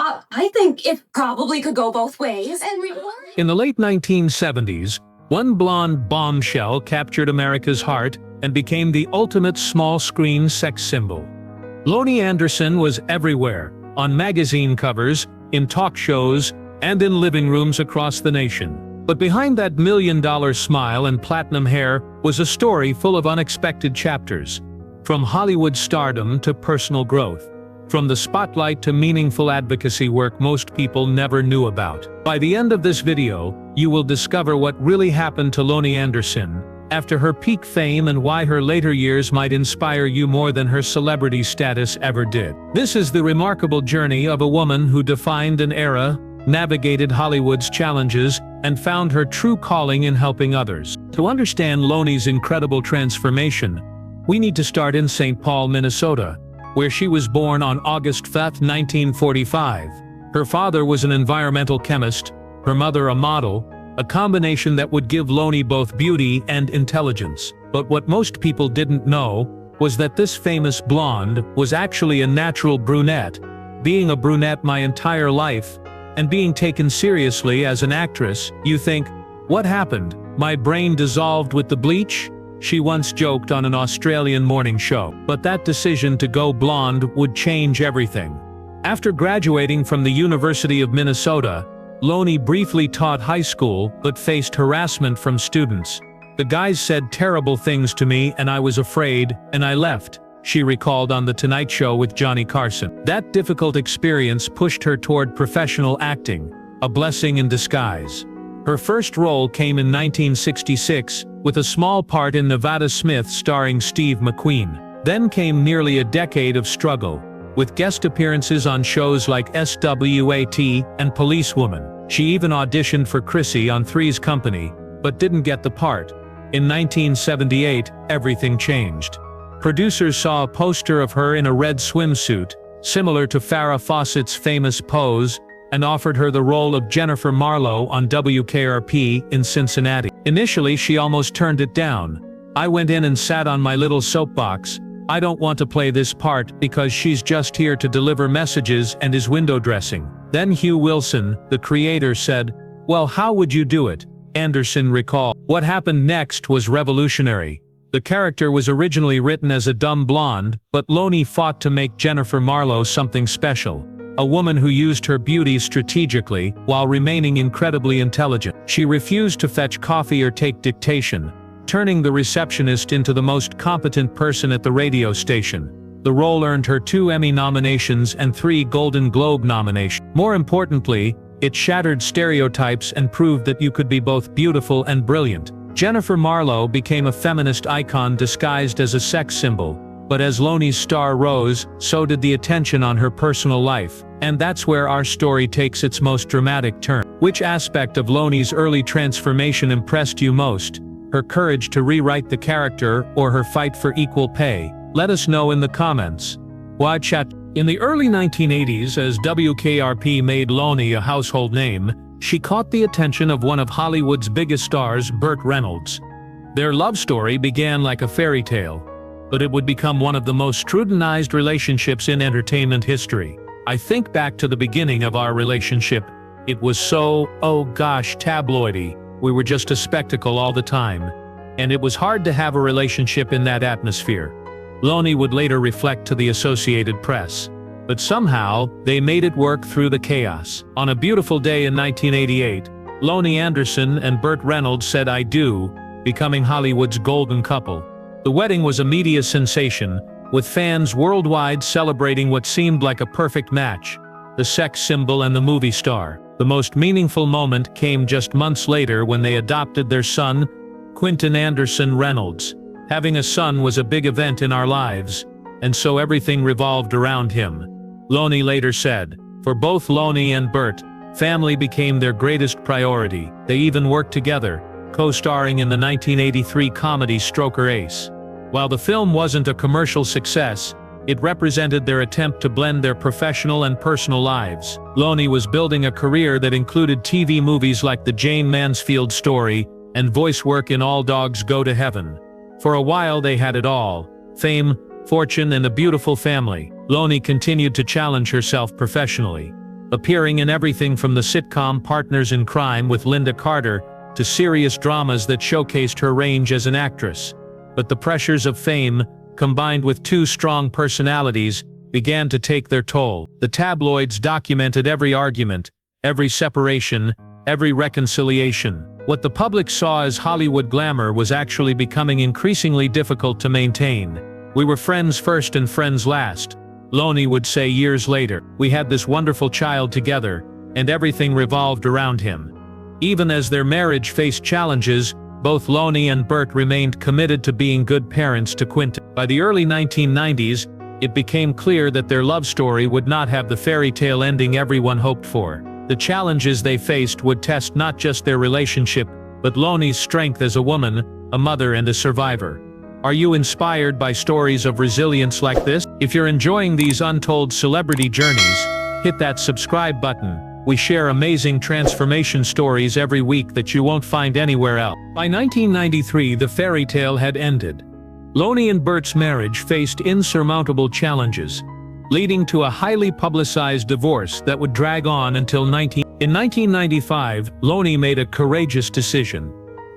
I think it probably could go both ways. In the late 1970s, one blonde bombshell captured America's heart and became the ultimate small-screen sex symbol. Loni Anderson was everywhere, on magazine covers, in talk shows, and in living rooms across the nation. But behind that million-dollar smile and platinum hair was a story full of unexpected chapters. From Hollywood stardom to personal growth. From the spotlight to meaningful advocacy work most people never knew about. By the end of this video, you will discover what really happened to Loni Anderson after her peak fame and why her later years might inspire you more than her celebrity status ever did. This is the remarkable journey of a woman who defined an era, navigated Hollywood's challenges, and found her true calling in helping others. To understand Loni's incredible transformation, we need to start in St. Paul, Minnesota, where she was born on August 5, 1945. Her father was an environmental chemist, her mother a model, a combination that would give Loni both beauty and intelligence. But what most people didn't know was that this famous blonde was actually a natural brunette, being a brunette my entire life, and being taken seriously as an actress. You think, what happened? My brain dissolved with the bleach? She once joked on an Australian morning show. But that decision to go blonde would change everything. After graduating from the University of Minnesota, Loni briefly taught high school but faced harassment from students. The guys said terrible things to me and I was afraid, and I left, she recalled on The Tonight Show with Johnny Carson. That difficult experience pushed her toward professional acting, a blessing in disguise. Her first role came in 1966, with a small part in Nevada Smith starring Steve McQueen. Then came nearly a decade of struggle, with guest appearances on shows like SWAT and Policewoman. She even auditioned for Chrissy on Three's Company, but didn't get the part. In 1978, everything changed. Producers saw a poster of her in a red swimsuit, similar to Farrah Fawcett's famous pose, and offered her the role of Jennifer Marlowe on WKRP in Cincinnati. Initially, she almost turned it down. I went in and sat on my little soapbox. I don't want to play this part because she's just here to deliver messages and is window dressing. Then Hugh Wilson, the creator, said, "Well, how would you do it?" Anderson recalled. What happened next was revolutionary. The character was originally written as a dumb blonde, but Loni fought to make Jennifer Marlowe something special. A woman who used her beauty strategically, while remaining incredibly intelligent. She refused to fetch coffee or take dictation, turning the receptionist into the most competent person at the radio station. The role earned her 2 Emmy nominations and 3 Golden Globe nominations. More importantly, it shattered stereotypes and proved that you could be both beautiful and brilliant. Jennifer Marlowe became a feminist icon disguised as a sex symbol, but as Loni's star rose, so did the attention on her personal life. And that's where our story takes its most dramatic turn. Which aspect of Loni's early transformation impressed you most? Her courage to rewrite the character or her fight for equal pay? Let us know in the comments. Watch at. In the early 1980s, as WKRP made Loni a household name, she caught the attention of one of Hollywood's biggest stars, Burt Reynolds. Their love story began like a fairy tale, but it would become one of the most scrutinized relationships in entertainment history. I think back to the beginning of our relationship. It was so, oh gosh, tabloidy. We were just a spectacle all the time. And it was hard to have a relationship in that atmosphere. Loni would later reflect to the Associated Press. But somehow, they made it work through the chaos. On a beautiful day in 1988, Loni Anderson and Burt Reynolds said "I do," becoming Hollywood's golden couple. The wedding was a media sensation, with fans worldwide celebrating what seemed like a perfect match, the sex symbol and the movie star. The most meaningful moment came just months later when they adopted their son, Quentin Anderson Reynolds. Having a son was a big event in our lives, and so everything revolved around him. Loni later said, for both Loni and Burt, family became their greatest priority. They even worked together, co-starring in the 1983 comedy Stroker Ace. While the film wasn't a commercial success, it represented their attempt to blend their professional and personal lives. Loni was building a career that included TV movies like The Jane Mansfield Story and voice work in All Dogs Go to Heaven. For a while they had it all: fame, fortune, and a beautiful family. Loni continued to challenge herself professionally. appearing in everything from the sitcom Partners in Crime with Linda Carter to serious dramas that showcased her range as an actress. But the pressures of fame, combined with two strong personalities, began to take their toll. The tabloids documented every argument, every separation, every reconciliation. What the public saw as Hollywood glamour was actually becoming increasingly difficult to maintain. "We were friends first and friends last," Loni would say years later. "We had this wonderful child together, and everything revolved around him." Even as their marriage faced challenges, both Loni and Burt remained committed to being good parents to Quentin. By the early 1990s, it became clear that their love story would not have the fairy tale ending everyone hoped for. The challenges they faced would test not just their relationship, but Loni's strength as a woman, a mother and a survivor. Are you inspired by stories of resilience like this? If you're enjoying these untold celebrity journeys, hit that subscribe button. We share amazing transformation stories every week that you won't find anywhere else. By 1993, the fairy tale had ended. Loni and Burt's marriage faced insurmountable challenges, leading to a highly publicized divorce that would drag on until In 1995, Loni made a courageous decision.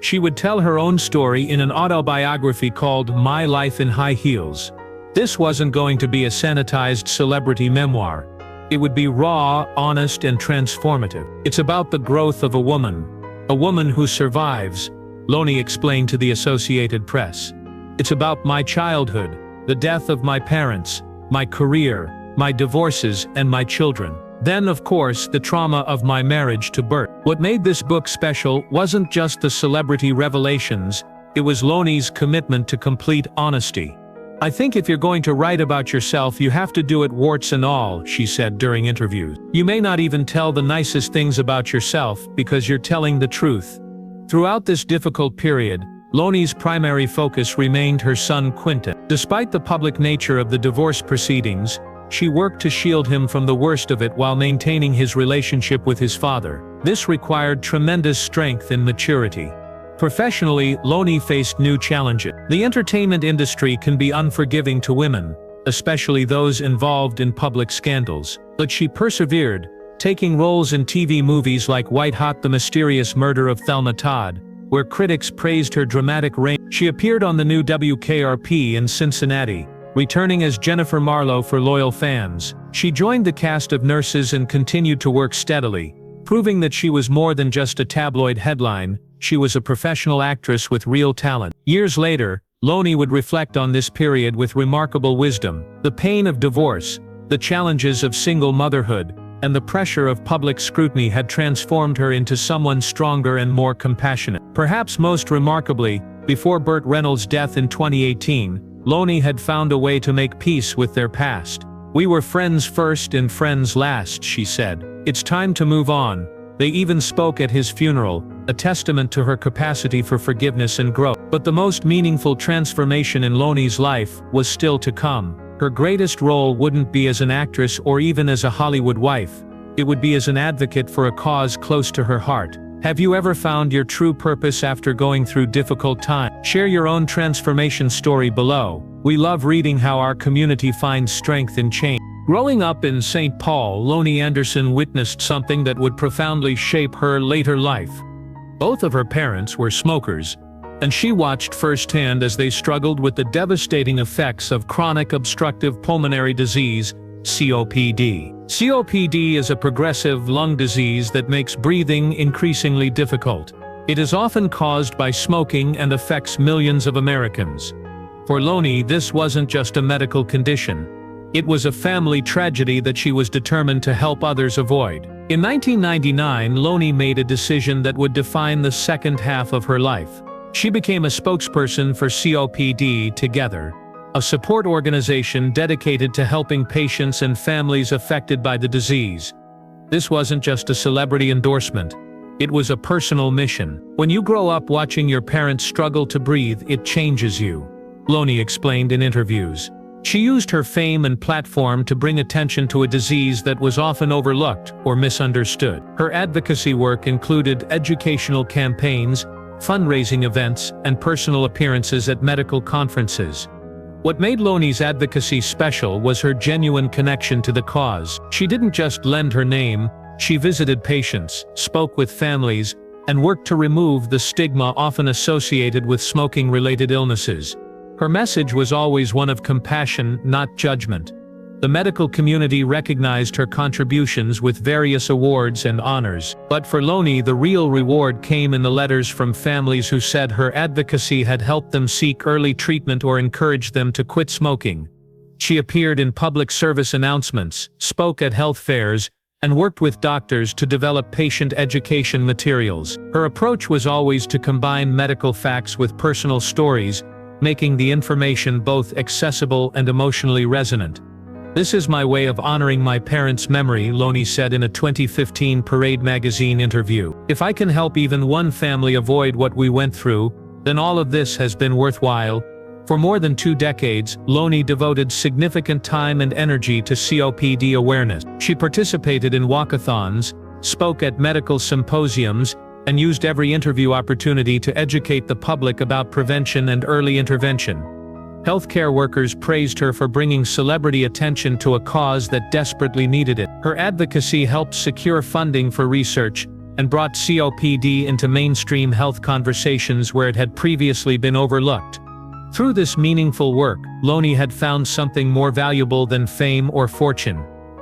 She would tell her own story in an autobiography called My Life in High Heels. This wasn't going to be a sanitized celebrity memoir. It would be raw, honest, and transformative. "It's about the growth of a woman who survives," Loni explained to the Associated Press. "It's about my childhood, the death of my parents, my career, my divorces, and my children. Then, of course, the trauma of my marriage to Burt." What made this book special wasn't just the celebrity revelations, it was Loni's commitment to complete honesty. "I think if you're going to write about yourself, you have to do it warts and all," she said during interviews. "You may not even tell the nicest things about yourself because you're telling the truth." Throughout this difficult period, Loni's primary focus remained her son Quentin. Despite the public nature of the divorce proceedings, she worked to shield him from the worst of it while maintaining his relationship with his father. This required tremendous strength and maturity. Professionally, Loni faced new challenges. The entertainment industry can be unforgiving to women, especially those involved in public scandals. But she persevered, taking roles in TV movies like White Hot: The Mysterious Murder of Thelma Todd, where critics praised her dramatic range. She appeared on the new WKRP in Cincinnati, returning as Jennifer Marlowe for loyal fans. She joined the cast of Nurses and continued to work steadily, proving that she was more than just a tabloid headline. She was a professional actress with real talent. Years later, Loni would reflect on this period with remarkable wisdom. The pain of divorce, the challenges of single motherhood, and the pressure of public scrutiny had transformed her into someone stronger and more compassionate. Perhaps most remarkably, before Burt Reynolds' death in 2018, Loni had found a way to make peace with their past. "We were friends first and friends last," she said. "It's time to move on." They even spoke at his funeral, a testament to her capacity for forgiveness and growth. But the most meaningful transformation in Loni's life was still to come. Her greatest role wouldn't be as an actress or even as a Hollywood wife. It would be as an advocate for a cause close to her heart. Have you ever found your true purpose after going through difficult times? Share your own transformation story below. We love reading how our community finds strength in change. Growing up in St. Paul, Loni Anderson witnessed something that would profoundly shape her later life. Both of her parents were smokers, and she watched firsthand as they struggled with the devastating effects of chronic obstructive pulmonary disease, COPD. COPD is a progressive lung disease that makes breathing increasingly difficult. It is often caused by smoking and affects millions of Americans. For Loni, this wasn't just a medical condition. It was a family tragedy that she was determined to help others avoid. In 1999, Loni made a decision that would define the second half of her life. She became a spokesperson for COPD Together, a support organization dedicated to helping patients and families affected by the disease. This wasn't just a celebrity endorsement. It was a personal mission. When you grow up watching your parents struggle to breathe, it changes you, Loni explained in interviews. She used her fame and platform to bring attention to a disease that was often overlooked or misunderstood. Her advocacy work included educational campaigns, fundraising events, and personal appearances at medical conferences. What made Loni's advocacy special was her genuine connection to the cause. She didn't just lend her name, she visited patients, spoke with families, and worked to remove the stigma often associated with smoking-related illnesses. Her message was always one of compassion, not judgment. The medical community recognized her contributions with various awards and honors. But for Loni, the real reward came in the letters from families who said her advocacy had helped them seek early treatment or encouraged them to quit smoking. She appeared in public service announcements, spoke at health fairs, and worked with doctors to develop patient education materials. Her approach was always to combine medical facts with personal stories, making the information both accessible and emotionally resonant. "This is my way of honoring my parents' memory," Loni said in a 2015 Parade magazine interview. "If I can help even one family avoid what we went through, then all of this has been worthwhile." For more than 2 decades, Loni devoted significant time and energy to COPD awareness. She participated in walkathons, spoke at medical symposiums, and used every interview opportunity to educate the public about prevention and early intervention. Healthcare workers praised her for bringing celebrity attention to a cause that desperately needed it. Her advocacy helped secure funding for research and brought COPD into mainstream health conversations where it had previously been overlooked. Through this meaningful work, Loni had found something more valuable than fame or fortune.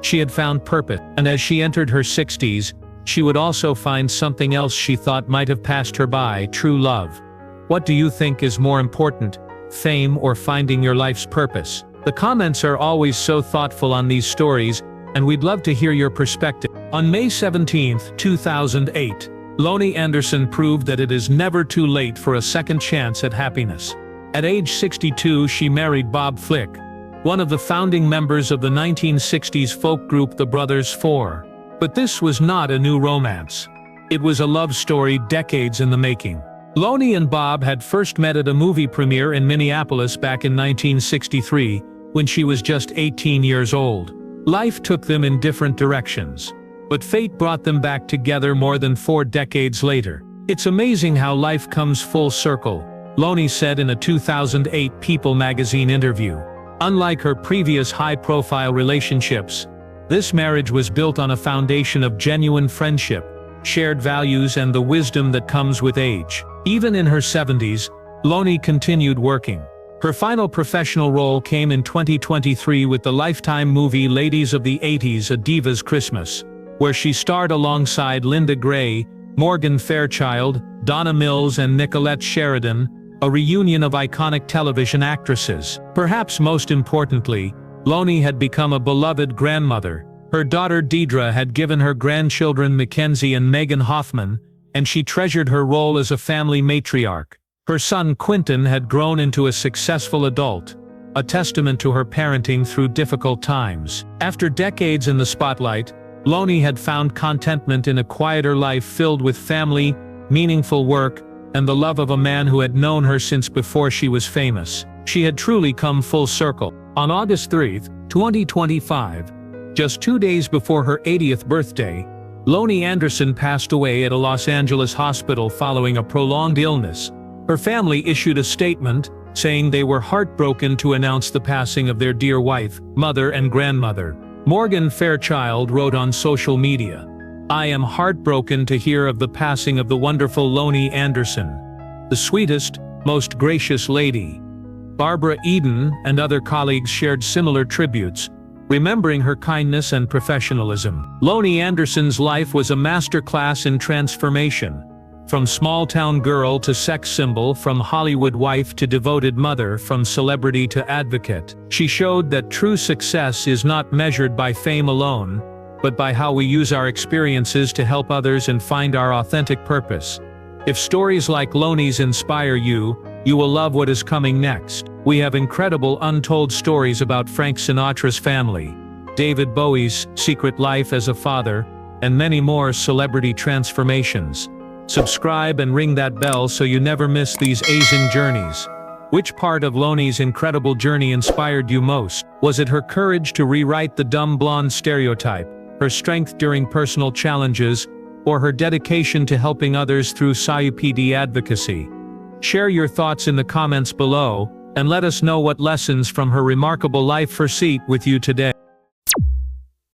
She had found purpose, and as she entered her 60s, she would also find something else she thought might have passed her by: true love. What do you think is more important? Fame or finding your life's purpose? The comments are always so thoughtful on these stories, and we'd love to hear your perspective. On May 17, 2008, Loni Anderson proved that it is never too late for a second chance at happiness. At age 62, she married Bob Flick, one of the founding members of the 1960s folk group The Brothers Four. But this was not a new romance. It was a love story decades in the making. Loni and Bob had first met at a movie premiere in Minneapolis back in 1963, when she was just 18 years old. Life took them in different directions, but fate brought them back together more than 4 decades later. "It's amazing how life comes full circle," Loni said in a 2008 People magazine interview. Unlike her previous high-profile relationships, this marriage was built on a foundation of genuine friendship, shared values, and the wisdom that comes with age. Even in her 70s, Loni continued working. Her final professional role came in 2023 with the Lifetime movie Ladies of the 80s: A Diva's Christmas, where she starred alongside Linda Gray, Morgan Fairchild, Donna Mills, and Nicolette Sheridan, a reunion of iconic television actresses. Perhaps most importantly, Loni had become a beloved grandmother. Her daughter Deidre had given her grandchildren Mackenzie and Megan Hoffman, and she treasured her role as a family matriarch. Her son Quentin had grown into a successful adult, a testament to her parenting through difficult times. After decades in the spotlight, Loni had found contentment in a quieter life filled with family, meaningful work, and the love of a man who had known her since before she was famous. She had truly come full circle. On August 3, 2025, just 2 days before her 80th birthday, Loni Anderson passed away at a Los Angeles hospital following a prolonged illness. Her family issued a statement, saying they were heartbroken to announce the passing of their dear wife, mother, and grandmother. Morgan Fairchild wrote on social media, "I am heartbroken to hear of the passing of the wonderful Loni Anderson, the sweetest, most gracious lady." Barbara Eden and other colleagues shared similar tributes, remembering her kindness and professionalism. Loni Anderson's life was a masterclass in transformation. From small-town girl to sex symbol, from Hollywood wife to devoted mother, from celebrity to advocate. She showed that true success is not measured by fame alone, but by how we use our experiences to help others and find our authentic purpose. If stories like Loni's inspire you, you will love what is coming next. We have incredible untold stories about Frank Sinatra's family, David Bowie's secret life as a father, and many more celebrity transformations. Subscribe and ring that bell so you never miss these amazing journeys. Which part of Loni's incredible journey inspired you most? Was it her courage to rewrite the dumb blonde stereotype, her strength during personal challenges, or her dedication to helping others through COPD advocacy? Share your thoughts in the comments below, and let us know what lessons from her remarkable life for seat with you today.